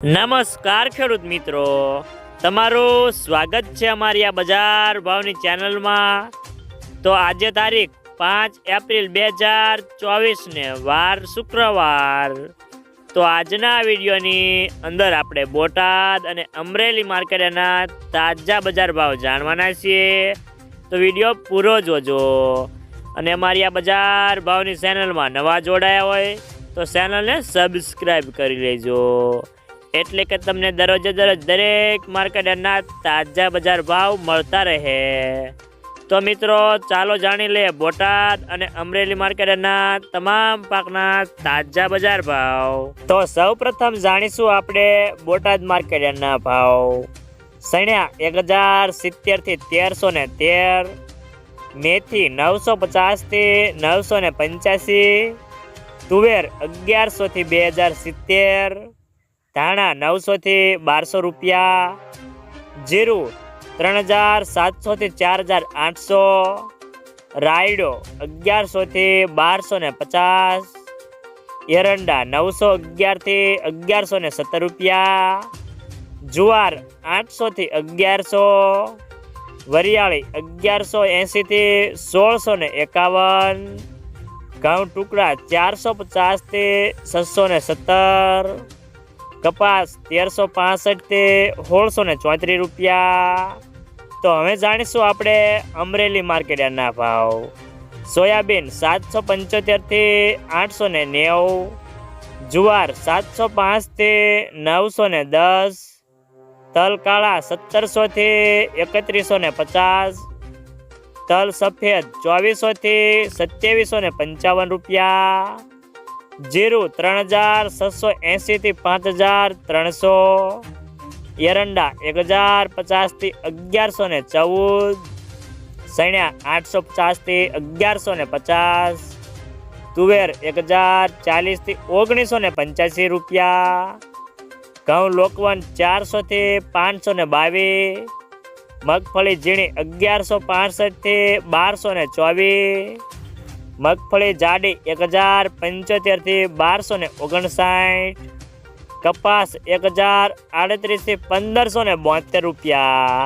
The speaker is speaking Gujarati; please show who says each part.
Speaker 1: નમસ્કાર ખેડૂત મિત્રો, તમારું સ્વાગત છે અમારી આ બજાર ભાવની ચેનલમાં। તો આજે તારીખ 5 એપ્રિલ 2024 ને વાર શુક્રવાર। તો આજના વિડીયોની અંદર આપણે બોટાદ અને અમરેલી માર્કેટના તાજા બજાર ભાવ જાણવાના છીએ। તો વિડીયો પૂરો જોજો અને અમારી આ બજાર ભાવની ચેનલમાં નવા જોડાયા હોય તો ચેનલને સબસ્ક્રાઈબ કરી લેજો, એટલે કે તમને દરરોજે દરરોજ દરેક માર્કેટના તાજા બજાર ભાવ મળતા રહે। તો મિત્રો ચાલો જાણી લે બોટાદ અને અમરેલી માર્કેટના તમામ પાકના તાજા બજાર ભાવ। તો સૌ પ્રથમ જાણીશું આપણે બોટાદ માર્કેટના ભાવ। સણ્યા 1070 થી 1313, મેથી 950 થી 985, તુવેર 1100 થી 2070, ધાણા 900 થી 1200 રૂપિયા, જીરું 3700 થી 4800, રાયડો 1100 થી 1250, એરંડા 911 થી 1117 રૂપિયા, જુવાર 800 થી 1100, વરિયાળી 1180 થી 1651, ઘઉં ટુકડા 450 થી 617, કપાસ 1365 થી 1634 રૂપિયા। તો હવે જાણીશું આપણે અમરેલી માર્કેટના ભાવ। સોયાબીન 775 થી 890, જુવાર 705 થી 910, તલ કાળા 1700 થી 3150, તલ સફેદ 2400 થી 2755 રૂપિયા, જીરું 3680 થી 5300, એરંડા 1050 થી 1114, સણ્યા 850 થી 1150, તુવેર 1040 થી 1985 રૂપિયા, ઘઉં લોકવન 400 થી 522, મગફળી ઝીણી 1165 થી 1224, મગફળી જાડી 1075 થી 1259, કપાસ 1038 થી 1572 રૂપિયા।